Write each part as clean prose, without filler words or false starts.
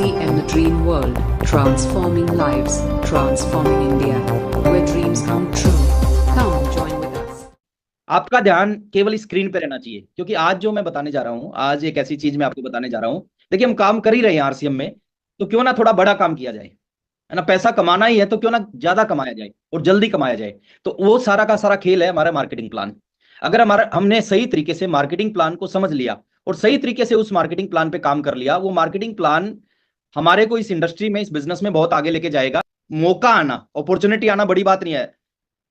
RCM the Dream World, transforming lives, transforming India, where dreams come true. Come join with us. आपका ध्यान केवल screen पे रहना चाहिए, क्योंकि आज जो मैं बताने जा रहा हूँ, आज एक ऐसी चीज मैं आपको बताने जा रहा हूँ। देखिए, हम काम कर ही रहे हैं आरसीएम में, तो क्यों ना थोड़ा बड़ा काम किया जाए, है ना। पैसा कमाना ही है तो क्यों ना ज्यादा कमाया जाए और जल्दी कमाया जाए। तो वो सारा का सारा खेल है हमारा मार्केटिंग प्लान। अगर हमने सही तरीके से मार्केटिंग प्लान को समझ लिया और सही तरीके से उस मार्केटिंग प्लान पे काम कर लिया, वो मार्केटिंग प्लान हमारे को इस इंडस्ट्री में, इस बिजनेस में बहुत आगे लेके जाएगा। मौका आना, अपॉर्चुनिटी आना बड़ी बात नहीं है।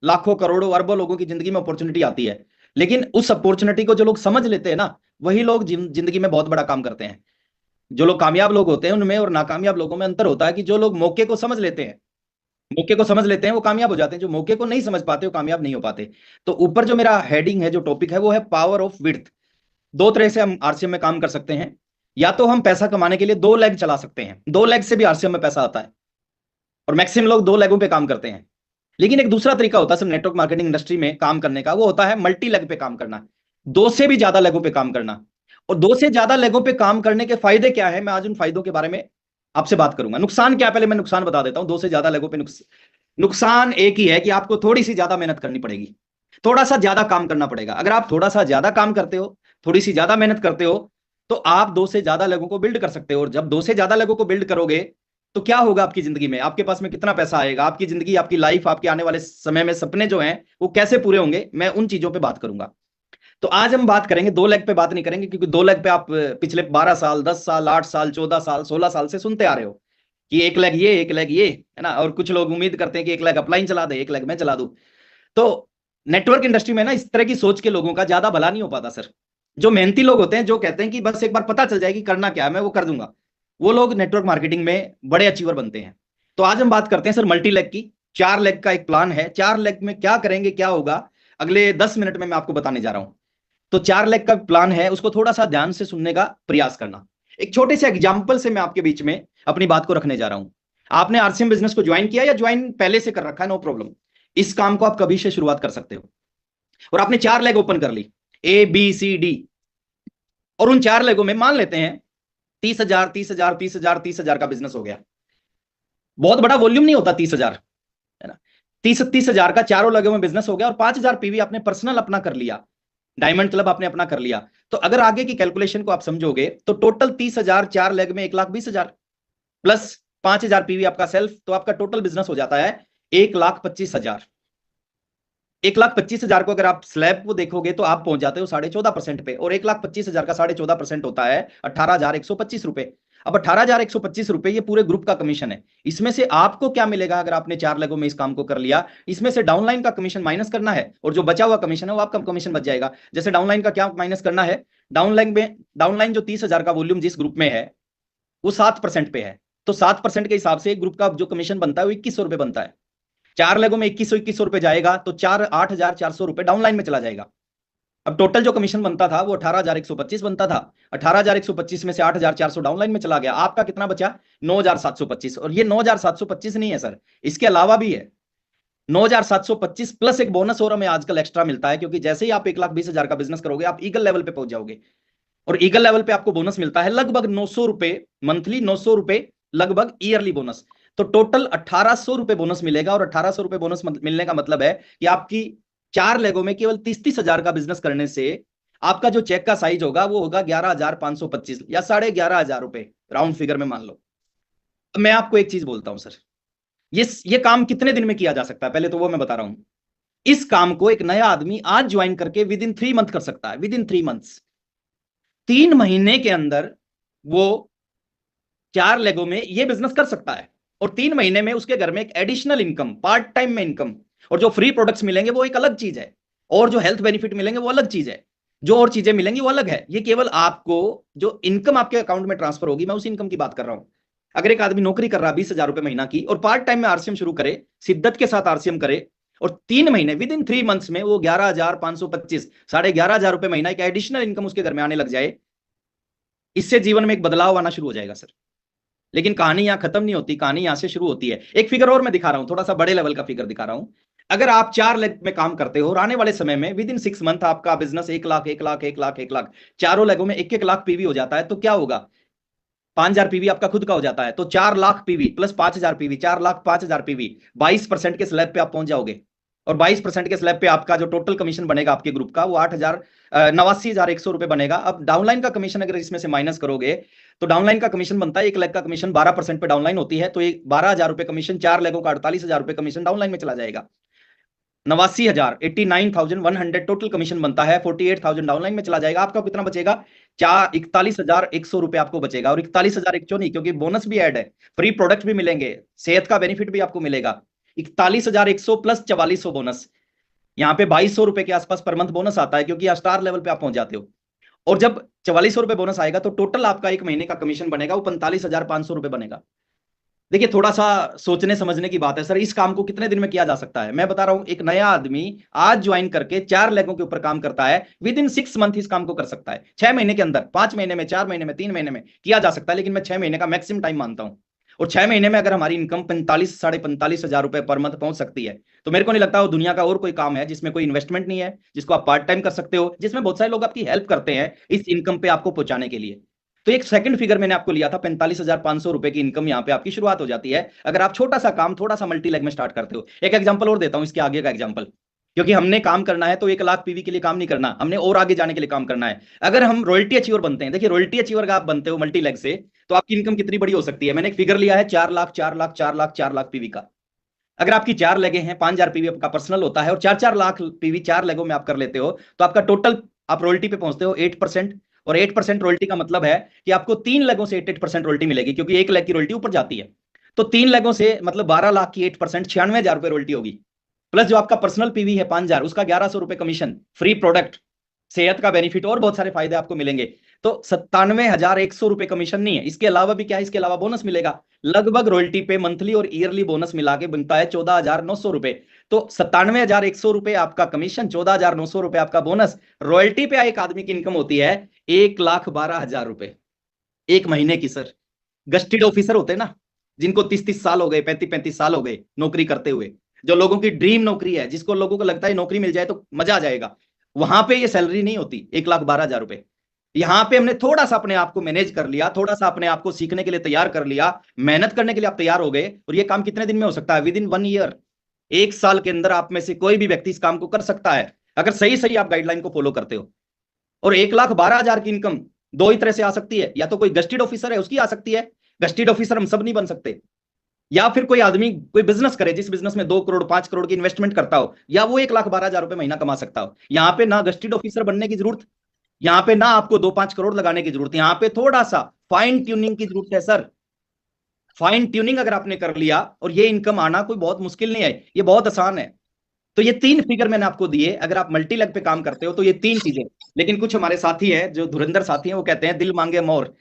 लाखों करोड़ों अरबों लोगों की जिंदगी में अपॉर्चुनिटी आती है, लेकिन उस अपॉर्चुनिटी को जो लोग समझ लेते हैं ना, वही लोग जिंदगी में बहुत बड़ा काम करते हैं। जो लोग कामयाब लोग होते हैं उनमें और नाकामयाब लोगों में अंतर होता है कि जो लोग मौके को समझ लेते हैं, वो कामयाब हो जाते हैं। जो मौके को नहीं समझ पाते वो कामयाब नहीं हो पाते। तो ऊपर जो मेरा हेडिंग है, जो टॉपिक है, वो है पावर ऑफ विड्थ। दो तरह से हम आरसीएम में काम कर सकते हैं। या तो हम पैसा कमाने के लिए दो लेग चला सकते हैं, दो लेग से भी आरसीएम में पैसा आता है और मैक्सिमम लोग दो लेगों पे काम करते हैं। लेकिन एक दूसरा तरीका होता है सिर्फ नेटवर्क मार्केटिंग इंडस्ट्री में काम करने का, वो होता है मल्टी लेग पे काम करना, दो से भी ज्यादा लेगों पे काम करना। और दो से ज्यादा लेगों पे काम करने के फायदे क्या है, मैं आज उन फायदों के बारे में आपसे बात करूंगा। नुकसान क्या है, पहले मैं नुकसान बता देता हूं। दो से ज्यादा लेगों पे नुकसान एक ही है कि आपको थोड़ी सी ज्यादा मेहनत करनी पड़ेगी, थोड़ा सा ज्यादा काम करना पड़ेगा। अगर आप थोड़ा सा ज्यादा काम करते हो, थोड़ी सी ज्यादा मेहनत करते हो, तो आप दो से ज्यादा लोगों को बिल्ड कर सकते हो। और जब दो से ज्यादा लोगों को बिल्ड करोगे तो क्या होगा आपकी जिंदगी में, आपके पास में कितना पैसा आएगा, आपकी जिंदगी, आपकी लाइफ, आपके आने वाले समय में सपने जो हैं वो कैसे पूरे होंगे, मैं उन चीजों पे बात करूंगा। तो आज हम बात करेंगे, दो लेग पे बात नहीं करेंगे, क्योंकि दो लेग पे आप पिछले 12 साल, 10 साल, 8 साल, 14 साल, 16 साल से सुनते आ रहे हो कि एक लेग ये, एक लेग ये, है ना। और कुछ लोग उम्मीद करते हैं कि एक लेग अपलाइन चला दे, एक लेग मैं चला दूं। तो नेटवर्क इंडस्ट्री में ना इस तरह की सोच के लोगों का ज्यादा भला नहीं हो पाता सर। जो मेहनती लोग होते हैं, जो कहते हैं कि बस एक बार पता चल जाएगी करना क्या है, मैं वो कर दूंगा, वो लोग नेटवर्क मार्केटिंग में बड़े अचीवर बनते हैं। तो आज हम बात करते हैं सर मल्टी लेग की। 4 लेग का एक प्लान है। 4 लेग में क्या करेंगे, क्या होगा, अगले 10 मिनट में मैं आपको बताने जा रहा हूं। तो 4 लेग का प्लान है, उसको थोड़ा सा ध्यान से सुनने का प्रयास करना। एक छोटे से एग्जाम्पल से मैं आपके बीच में अपनी बात को रखने जा रहा हूं। आपने आरसीएम बिजनेस को ज्वाइन किया या ज्वाइन पहले से कर रखा है, नो प्रॉब्लम। इस काम को आप कभी से शुरुआत कर सकते हो। और आपने 4 लेग ओपन कर ली, ए बी सी डी। और उन 4 लेगों में मान लेते हैं 30,000, 30,000, 30,000, 30,000 का बिजनेस हो गया। बहुत बड़ा वॉल्यूम नहीं होता 30,000, है ना। 30,000 का चारों लेगों में बिजनेस हो गया और 5,000 पीवी आपने पर्सनल अपना कर लिया, डायमंड क्लब आपने अपना कर लिया। तो अगर आगे की कैलकुलेशन को आप समझोगे तो टोटल 30,000 4 लेग में 1,20,000 प्लस 5,000 पीवी आपका सेल्फ, तो आपका टोटल बिजनेस हो जाता है 1,25,000। 1,25,000 को अगर आप स्लैब को देखोगे तो आप पहुंच जाते हो 14.5% पे। और 1,25,000 का 14.5% होता है 18,125 रुपए। अब 18,125 रुपए ये पूरे ग्रुप का कमीशन है। इसमें से आपको क्या मिलेगा अगर आपने 4 लेगों में इस काम को कर लिया, इसमें से डाउनलाइन का कमीशन माइनस करना है और जो बचा हुआ कमीशन है वो आपका कमीशन बच जाएगा। जैसे डाउनलाइन का क्या माइनस करना है, डाउनलाइन जो 30,000 का वॉल्यूम जिस ग्रुप में है वो 7% पे है, तो 7% के हिसाब से ग्रुप का जो कमीशन बनता है वो 2,100 रुपए बनता है। 4 लेगों में 2,100 रुपए जाएगा तो 8,400 रुपए डाउनलाइन में चला जाएगा। अब टोटल जो कमीशन बनता था वो 18,125 बनता था। 18,125 में से 8,400 डाउनलाइन में चला गया, आपका कितना बचा, 9,725। और ये 9,725 नहीं है सर, इसके अलावा भी है 9,725 प्लस एक बोनस और हमें आजकल एक्स्ट्रा मिलता है, क्योंकि जैसे ही आप 1,20,000 का बिजनेस करोगे आप ईगल लेवल पे पहुंच जाओगे। और ईगल लेवल पे आपको बोनस मिलता है लगभग 900 रुपए मंथली, 900 रुपए लगभग ईयरली बोनस। तो टोटल 1,800 रुपए बोनस मिलेगा। और 1,800 रुपए बोनस मिलने का मतलब है कि आपकी 4 लेगों में केवल 30,000 का बिजनेस करने से आपका जो चेक का साइज होगा वो होगा 11,525 या 11,500 रुपए, राउंड फिगर में मान लो। मैं आपको एक चीज बोलता हूं सर, ये काम कितने दिन में किया जा सकता है, पहले तो वो मैं बता रहा हूं। इस काम को एक नया आदमी आज ज्वाइन करके विद इन 3 मंथ कर सकता है, विद इन 3 मंथ्स। 3 महीने के अंदर वो 4 लेगों में ये बिजनेस कर सकता है। और 3 महीने में उसके घर में एक एडिशनल इनकम, पार्ट टाइम में इनकम, और जो फ्री प्रोडक्ट्स मिलेंगे वो एक अलग चीज है, और जो हेल्थ बेनिफिट मिलेंगे वो अलग चीज है, जो और चीजें मिलेंगी वो अलग है। ये केवल आपको जो इनकम आपके अकाउंट में ट्रांसफर होगी, मैं उस इनकम की बात कर रहा हूं। अगर एक आदमी नौकरी कर रहा है 20,000 रुपए महीना की और पार्ट टाइम में आरसीएम शुरू करे, शिद्दत के साथ आरसीएम करे, और 3 महीने विद इन 3 मंथ्स में वो 11,525, 11,500 रुपए महीना एक एडिशनल इनकम उसके घर में आने लग जाए, इससे जीवन में एक बदलाव आना शुरू हो जाएगा सर। लेकिन कहानी यहां खत्म नहीं होती, कहानी यहां से शुरू होती है। एक फिगर और मैं दिखा रहा हूं, थोड़ा सा बड़े लेवल का फिगर दिखा रहा हूं। अगर आप 4 लेग में काम करते हो और आने वाले समय में विद इन 6 मंथ आपका बिजनेस 1 लाख, 1 लाख, 1 लाख, 1 लाख, चारों लेगों में 1-1 लाख पीवी हो जाता है, तो क्या होगा, 5,000 पीवी आपका खुद का हो जाता है, तो 4 lakh PV plus 5,000 PV, 4 lakh 5,000 PV, 22% के स्लैब पे आप पहुंच जाओगे। और 22% के स्लैब पे आपका जो टोटल कमीशन बनेगा आपके ग्रुप का वो 89,100 रुपए बनेगा। अब डाउनलाइन का कमीशन अगर इसमें से माइनस करोगे तो डाउनलाइन का कमीशन बनता है 1 लाख का कमीशन 12% पे डाउनलाइन होती है, तो 12,000 रुपए कमीशन, 4 लाखों का 48,000 रुपए कमीशन डाउनलाइन में चला जाएगा। 89,000 89,100 टोटल कमीशन बनता है, 48,000 डाउनलाइन में चला जाएगा। आपका कितना बचेगा? 41,100 रुपए आपको बचेगा। और 41,100 नहीं, क्योंकि बोनस भी ऐड है, फ्री प्रोडक्ट भी मिलेंगे, सेहत का बेनिफिट भी आपको मिलेगा। 41,100 प्लस 4400 बोनस, यहाँ पे 2,200 रुपए के आसपास पर मंथ बोनस आता है, क्योंकि स्टार लेवल पे आप पहुंच जाते हो। और जब 4400 रुपए बोनस आएगा तो टोटल आपका एक महीने का कमीशन बनेगा वो 45,500 रुपए बनेगा। देखिए थोड़ा सा सोचने समझने की बात है सर, इस काम को कितने दिन में किया जा सकता है? मैं बता रहा हूं, एक नया आदमी आज ज्वाइन करके 4 लेगों के ऊपर काम करता है, विद इन 6 मंथ इस काम को कर सकता है। 6 महीने के अंदर, 5 महीने में, 4 महीने में, 3 महीने में किया जा सकता है, लेकिन मैं 6 महीने का मैक्सिमम टाइम मानता हूं। और 6 महीने में अगर हमारी इनकम 45,000 रुपए पर मंथ पहुंच सकती है, तो मेरे को नहीं लगता वो दुनिया का और कोई काम है जिसमें कोई इन्वेस्टमेंट नहीं है, जिसको आप पार्ट टाइम कर सकते हो, जिसमें बहुत सारे लोग आपकी हेल्प करते हैं इस इनकम पे आपको पहुंचाने के लिए। तो एक सेकंड फिगर मैंने आपको लिया था, 45,500 रुपए की इनकम यहाँ पे आपकी शुरुआत हो जाती है अगर आप छोटा सा काम थोड़ा सा मल्टी लेग में स्टार्ट करते हो। एक एग्जांपल और देता हूं इसके आगे का एग्जांपल, क्योंकि हमने काम करना है तो 1 लाख पीवी के लिए काम नहीं करना, हमने और आगे जाने के लिए काम करना है। अगर हम रॉयल्टी अचीवर बनते हैं, देखिए रॉयल्टी अचीवर का आप बनते हो मल्टी लेग से, तो आपकी इनकम कितनी बड़ी हो सकती है? मैंने एक फिगर लिया है 4 लाख 4 लाख 4 लाख 4 लाख पीवी का। अगर आपकी 4 लेगे हैं, 5,000 पीवी आपका पर्सनल होता है और 4-4 लाख पीवी 4 लेगों में आप कर लेते हो, तो आपका टोटल आप रॉयल्टी पे पहुंचते हो 8%। और 8% रॉयल्टी का मतलब है कि आपको 3 लेगों से 8% रॉयल्टी मिलेगी, क्योंकि 1 लेग की रॉयल्टी ऊपर जाती है। तो 3 लेगों से मतलब 12 लाख की 8%, 96,000 रुपए रॉयल्टी होगी। प्लस जो आपका पर्सनल पीवी है 5,000, उसका 1,100 रुपए कमीशन, फ्री प्रोडक्ट, सेहत का बेनिफिट और बहुत सारे फायदे आपको मिलेंगे। तो 97,100 रुपए कमीशन नहीं है, इसके अलावा भी क्या है, इसके अलावा बोनस मिलेगा। लगभग रॉयल्टी पे मंथली और ईयरली बोनस मिला के बनता है 14,900 रुपए। तो 97,100 रुपए आपका कमीशन, 14,900 रुपए आपका बोनस, रॉयल्टी पे एक आदमी की इनकम होती है 1,12,000 रुपए एक महीने की। सर गस्टेड ऑफिसर होते हैं ना, जिनको 30-30 साल हो गए, 35-35 साल हो गए नौकरी करते हुए, जो लोगों की ड्रीम नौकरी है, जिसको लोगों को लगता है नौकरी मिल जाए तो मजा आ जाएगा, वहां पे ये सैलरी नहीं होती 1,12,000 रुपए। यहां पे हमने थोड़ा सा अपने आप को मैनेज कर लिया, थोड़ा सा अपने आप को सीखने के लिए तैयार कर लिया, मेहनत करने के लिए आप तैयार हो गए, और ये काम कितने दिन में हो सकता है? विद इन 1 ईयर, 1 साल के अंदर आप में से कोई भी व्यक्ति इस काम को कर सकता है, अगर सही सही आप गाइडलाइन को फॉलो करते हो। और 1,12,000 की इनकम दो ही तरह से आ सकती है, या तो कोई गस्टेड ऑफिसर है उसकी आ सकती है, गस्टेड ऑफिसर हम सब नहीं बन सकते, या फिर कोई आदमी कोई बिजनेस करे जिस बिजनेस में 2 करोड़ 5 करोड़ की इन्वेस्टमेंट करता हो, या वो 1,12,000 रुपए महीना कमा सकता हो। यहाँ पे ना गस्टेड ऑफिसर बनने की जरूरत, यहाँ पे ना आपको 2-5 करोड़ लगाने की जरूरत है, यहाँ पे थोड़ा सा फाइन ट्यूनिंग की जरूरत है सर। फाइन ट्यूनिंग अगर आपने कर लिया, और ये इनकम आना कोई बहुत मुश्किल नहीं है, ये बहुत आसान है। तो ये 3 फिगर मैंने आपको दिए, अगर आप मल्टी लेग पे काम करते हो तो ये 3 चीजें। लेकिन कुछ हमारे साथी हैं जो धुरंधर साथी हैं, वो कहते हैं दिल मांगे मोर,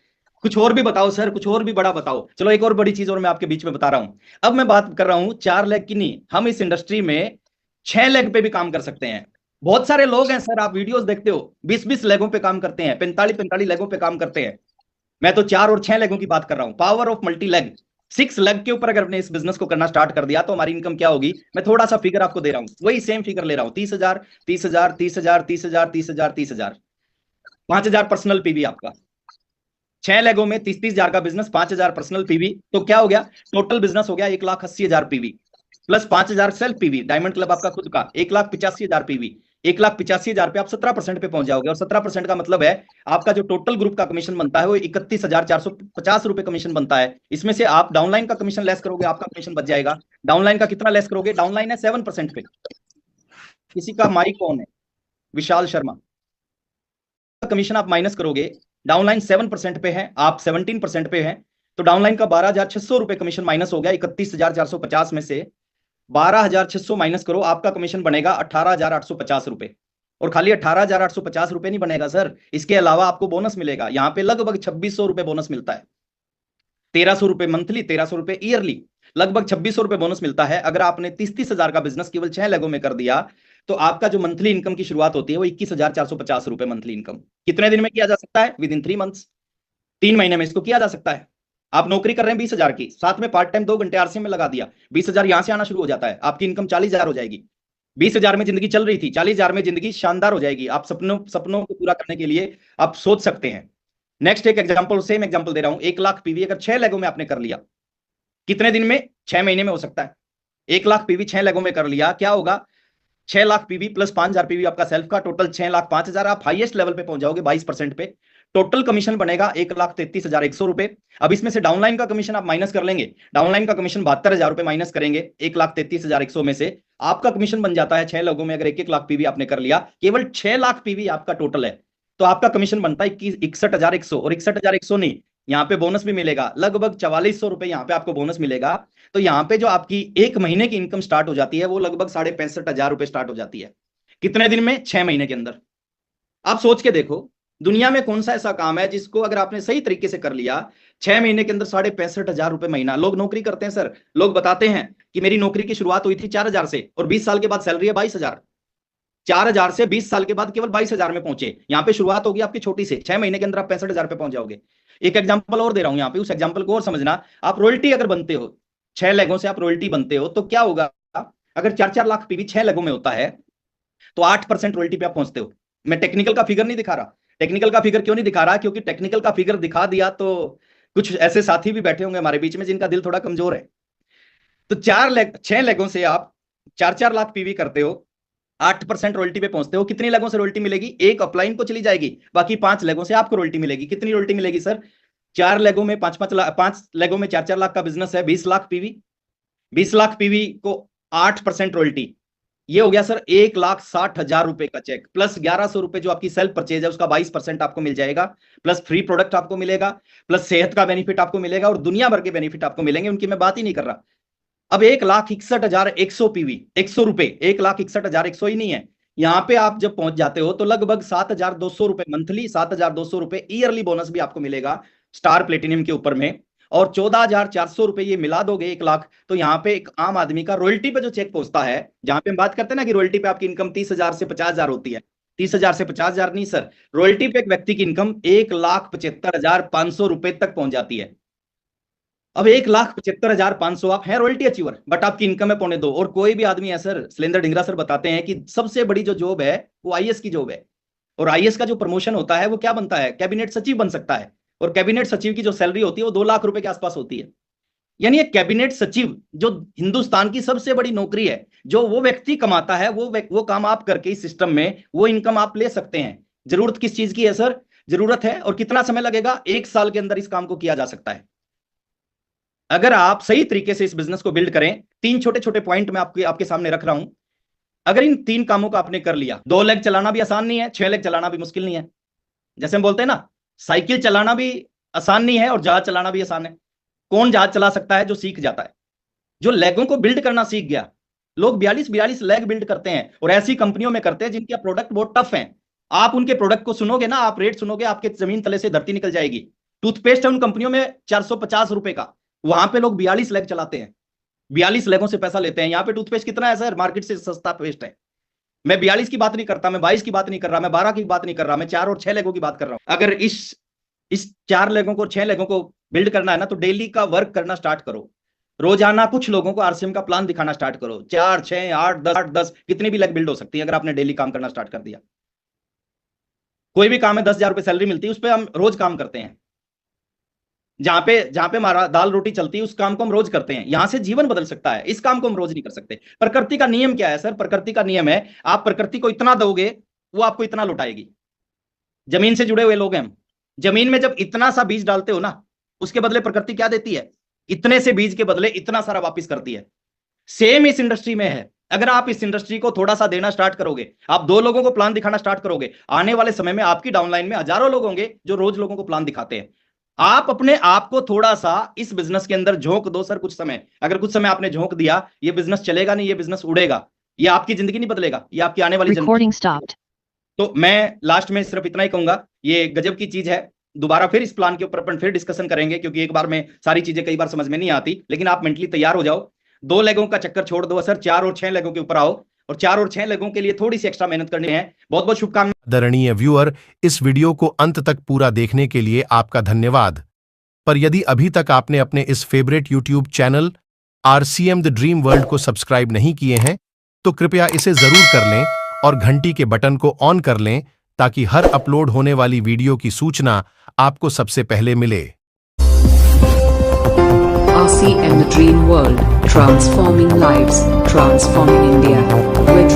कुछ और भी बताओ सर, कुछ और भी बड़ा बताओ। चलो एक और बड़ी चीज और मैं आपके बीच में बता रहा हूं। अब मैं बात कर रहा हूं 4 लेग की नहीं, हम इस इंडस्ट्री में 6 लेग पे भी काम कर सकते हैं। बहुत सारे लोग हैं सर, आप वीडियोस देखते हो 20-20 लेगों पे काम करते हैं, 45-45 लेगों पे काम करते हैं। मैं तो 4 और 6 लेगों की बात कर रहा हूं। Power of multi leg, 6 leg के ऊपर अगर हमने इस बिजनेस को करना स्टार्ट कर दिया तो हमारी इनकम क्या होगी? मैं थोड़ा सा फिगर आपको दे रहा हूं, वही सेम फिगर ले रहा हूं, 30,000 30,000 30,000 30,000 30,000 30,000, 5,000 पर्सनल पीवी आपका। 6 लेगों में 30,000 का बिजनेस, 5,000 पर्सनल पीवी, तो क्या हो गया? टोटल बिजनेस हो गया 1,80,000 PV plus 5,000 self PV, diamond club आपका खुद का 1,85,000 पीवी। 1,85,000 पे आप 17% पे पहुंच जाओगे, और 17% का मतलब है आपका जो टोटल ग्रुप का कमीशन बनता है वो 31,450 रुपए कमीशन बनता है। इसमें से आप डाउनलाइन का कमीशन लेस करोगे, आपका कमीशन बच जाएगा। डाउनलाइन का कितना लेस करोगे? डाउनलाइन है 7% पे। किसी का माइक कौन है? विशाल शर्मा। कमीशन आप माइनस करोगे, डाउनलाइन 7% पे है, आप 17% पे है, तो डाउनलाइन का 12,600 रुपए कमीशन माइनस हो गया 31,450 में से। 12,600 माइनस करो, आपका कमीशन बनेगा 18,850 रुपए। और खाली 18,850 रुपए नहीं बनेगा सर, इसके अलावा आपको बोनस मिलेगा। यहाँ पे लगभग 2,600 रुपए बोनस मिलता है, 1,300 रुपए मंथली, 1,300 रुपए ईयरली, लगभग 2,600 रुपए बोनस मिलता है। अगर आपने 30-30 हजार का बिजनेस केवल 6 लेगों में कर दिया, तो आपका जो मंथली इनकम की शुरुआत होती है वो 21,450 रुपए मंथली इनकम। कितने दिन में किया जा सकता है? विद इन 3 मंथ्स, 3 महीने में इसको किया जा सकता है। आप नौकरी कर रहे हैं 20,000 की, साथ में पार्ट टाइम 2 घंटे आरसीएम में लगा दिया, 20,000 यहां से आना शुरू हो जाता है, आपकी इनकम 40,000 हो जाएगी। 20,000 में जिंदगी चल रही थी, 40,000 में जिंदगी शानदार हो जाएगी। आप सपनों को पूरा करने के लिए आप सोच सकते हैं। नेक्स्ट एक एग्जांपल, सेम एग्जांपल दे रहा हूं। 1 लाख पीवी अगर 6 लेगों में आपने कर लिया, कितने दिन में? 6 महीने में हो सकता है। 1 लाख पीवी 6 लेगों में कर लिया, क्या होगा? 6 लाख पीवी प्लस 5,000 पीवी आपका सेल्फ का, टोटल 6,05,000। आप हाईएस्ट लेवल पे पहुंच जाओगे 22% पे। टोटल कमीशन बनेगा 1,33,100 रुपए। अब इसमें से डाउनलाइन का कमीशन आप माइनस कर लेंगे। डाउनलाइन का कमीशन 72,000 रुपए माइनस करेंगे 1,33,100 में से। आपका कमीशन बन जाता है 6 लोगों में, अगर 1-1 लाख पीवी आपने कर लिया, केवल 6 लाख पीवी आपका टोटल है, तो आपका कमीशन बनता है 61,100। और 61,100 नहीं, यहाँ पे बोनस भी मिलेगा, लगभग 4400 रुपए यहाँ पे आपको बोनस मिलेगा। तो यहाँ पे जो आपकी 1 महीने की इनकम स्टार्ट हो जाती है वो लगभग 65,500 रुपए स्टार्ट हो जाती है। कितने दिन में? 6 महीने के अंदर। आप सोच के देखो, दुनिया में कौन सा ऐसा काम है जिसको अगर आपने सही तरीके से कर लिया, 6 महीने के अंदर 65,500 रुपए महीना। लोग नौकरी करते हैं सर, लोग बताते हैं कि मेरी नौकरी की शुरुआत हुई थी 4,000 से और 20 साल के बाद सैलरी है 22,000। 4,000 से 20 साल के बाद केवल 22,000 में पहुंचे। यहाँ पे शुरुआत होगी आपकी छोटी से, 6 महीने के अंदर आप 65,000 पे पहुंच जाओगे। एक एग्जांपल और दे रहा हूं यहाँ पे, उस एग्जांपल को और समझना। आप रॉयल्टी अगर बनते हो, 6 लेगों से आप रॉयल्टी बनते हो, तो क्या होगा? अगर 4-4 लाख पीवी 6 लेगों में होता है तो 8% रॉयल्टी पे आप पहुंचते हो। मैं टेक्निकल का फिगर नहीं दिखा रहा। टेक्निकल का फिगर क्यों नहीं दिखा रहा? क्योंकि टेक्निकल का फिगर दिखा दिया तो कुछ ऐसे साथी भी बैठे होंगे हमारे बीच में जिनका दिल थोड़ा कमजोर है। तो 6 लेगों से आप 4-4 लाख पीवी करते हो, 8% रॉयल्टी पे पहुंचते हो। कितनी लेगों से रॉयल्टी मिलेगी? एक अपलाइन को चली जाएगी, बाकी 5 लेगों से आपको रॉयल्टी मिलेगी। कितनी रॉयल्टी मिलेगी सर? 4 लेगों में 5-5 लाख, 5 लेगों में 4-4 लाख का बिजनेस है, 20 लाख पीवी। 20 लाख पीवी को 8% रॉयल्टी, ये हो गया सर 1,60,000 रुपए का चेक, प्लस 1,100 रुपए जो आपकी सेल्फ परचेज है उसका 22% आपको मिल जाएगा, प्लस फ्री प्रोडक्ट आपको मिलेगा, प्लस सेहत का बेनिफिट आपको मिलेगा और दुनिया भर के बेनिफिट आपको मिलेंगे, उनकी मैं बात ही नहीं कर रहा। अब 1,61,100 पीवी, 100 रुपए, 1,61,100 ही नहीं है। यहाँ पे आप जब पहुंच जाते हो तो लगभग 7,200 रुपए मंथली, 7,200 रुपए ईयरली बोनस भी आपको मिलेगा स्टार प्लेटिनियम के ऊपर में। और 14,400 रुपए ये मिला दोगे 1 लाख, तो यहाँ पे एक आम आदमी का रॉयल्टी पे जो चेक पहुंचता है, जहां पे हम बात करते हैं ना कि रॉयल्टी पे आपकी इनकम 30,000 से 50,000 होती है, 30,000 से 50,000 नहीं सर, रॉयल्टी पे एक व्यक्ति की इनकम 1,75,500 रुपए तक पहुंच जाती है। अब 1,75,500 आप हैं रॉयल्टी अचीवर, बट आपकी इनकम है 2.25। और कोई भी आदमी है सर, शैलेंद्र ढिंगरा सर बताते हैं कि सबसे बड़ी जो जॉब है वो आईएएस की जॉब है। और आईएएस का जो प्रमोशन होता है वो क्या बनता है? कैबिनेट सचिव बन सकता है। और कैबिनेट सचिव की जो सैलरी होती है वो 2 लाख रुपए के आसपास होती है। यानी एक कैबिनेट सचिव जो हिंदुस्तान की सबसे बड़ी नौकरी है, जो वो व्यक्ति कमाता है, वो काम आप करके इस सिस्टम में वो इनकम आप ले सकते हैं। जरूरत किस चीज की है सर? जरूरत है, और कितना समय लगेगा? 1 साल के अंदर इस काम को किया जा सकता है अगर आप सही तरीके से इस बिजनेस को बिल्ड करें। 3 छोटे छोटे पॉइंट मैं आपके सामने रख रहा हूं। अगर इन 3 कामों को आपने कर लिया, 2 लेग चलाना भी आसान नहीं है, 6 लेग चलाना भी मुश्किल नहीं है। जैसे हम बोलते हैं ना, साइकिल चलाना भी आसान नहीं है और जहाज चलाना भी आसान है। कौन जहाज चला सकता है? जो सीख जाता है, जो लेगों को बिल्ड करना सीख गया। लोग 42-42 लेग बिल्ड करते हैं और ऐसी कंपनियों में करते हैं जिनके प्रोडक्ट बहुत टफ हैं। आप उनके प्रोडक्ट को सुनोगे ना, आप रेट सुनोगे, आपके जमीन तले से धरती निकल जाएगी। टूथपेस्ट है उन कंपनियों में 450 रुपए का, वहां पे लोग 42 लेग चलाते हैं, 42 लेगों से पैसा लेते हैं। यहाँ पे टूथपेस्ट कितना है सर? मार्केट से सस्ता पेस्ट है। मैं 42 की बात नहीं करता, मैं 22 की बात नहीं कर रहा, मैं 12 की बात नहीं कर रहा, मैं 4 और 6 लेगों की बात कर रहा हूं। अगर इस 4 लेगों को, 6 लेगों को बिल्ड करना है ना, तो डेली का वर्क करना स्टार्ट करो। रोजाना कुछ लोगों को आरसीएम का प्लान दिखाना स्टार्ट करो। 4, 6, 8, 10 कितनी भी लेग बिल्ड हो सकती है अगर आपने डेली काम करना स्टार्ट कर दिया। कोई भी काम है, 10,000 रुपए सैलरी मिलती है, उस पर हम रोज काम करते हैं। जहां पे हमारा दाल रोटी चलती है, उस काम को हम रोज करते हैं। यहां से जीवन बदल सकता है, इस काम को हम रोज नहीं कर सकते। प्रकृति का नियम क्या है सर? प्रकृति का नियम है, आप प्रकृति को इतना दोगे वो आपको इतना लौटाएगी। जमीन से जुड़े हुए लोग हैं हम। जमीन में जब इतना सा बीज डालते हो ना, उसके बदले प्रकृति क्या देती है? इतने से बीज के बदले इतना सारा वापस करती है। सेम इस इंडस्ट्री में है। अगर आप इस इंडस्ट्री को थोड़ा सा देना स्टार्ट करोगे, आप 2 लोगों को प्लान दिखाना स्टार्ट करोगे, आने वाले समय में आपकी डाउनलाइन में हजारों लोग होंगे जो रोज लोगों को प्लान दिखाते हैं। आप अपने आप को थोड़ा सा इस बिजनेस के अंदर झोंक दो सर। कुछ समय, अगर कुछ समय आपने झोंक दिया, ये बिजनेस चलेगा नहीं, ये बिजनेस उड़ेगा, ये आपकी जिंदगी नहीं बदलेगा, ये आपकी आने वाली जिंदगी। तो मैं लास्ट में सिर्फ इतना ही कहूंगा, ये गजब की चीज है। दोबारा फिर इस प्लान के ऊपर अपन फिर डिस्कशन करेंगे, क्योंकि एक बार में सारी चीजें कई बार समझ में नहीं आती। लेकिन आप मेंटली तैयार हो जाओ, 2 लेगों का चक्कर छोड़ दो सर, 4 और 6 लेगों के ऊपर आओ। और 4 और 6 लेगों के लिए थोड़ी सी एक्स्ट्रा मेहनत करनी है। बहुत बहुत शुभकामनाएं। आदरणीय व्यूअर, इस वीडियो को अंत तक पूरा देखने के लिए आपका धन्यवाद। पर यदि अभी तक आपने अपने इस favourite YouTube channel RCM the dream world को सब्सक्राइब नहीं किए हैं, तो कृपया इसे जरूर कर लें और घंटी के बटन को ऑन कर लें, ताकि हर अपलोड होने वाली वीडियो की सूचना आपको सबसे पहले मिले। RCM, the dream world, transforming lives, transforming India. With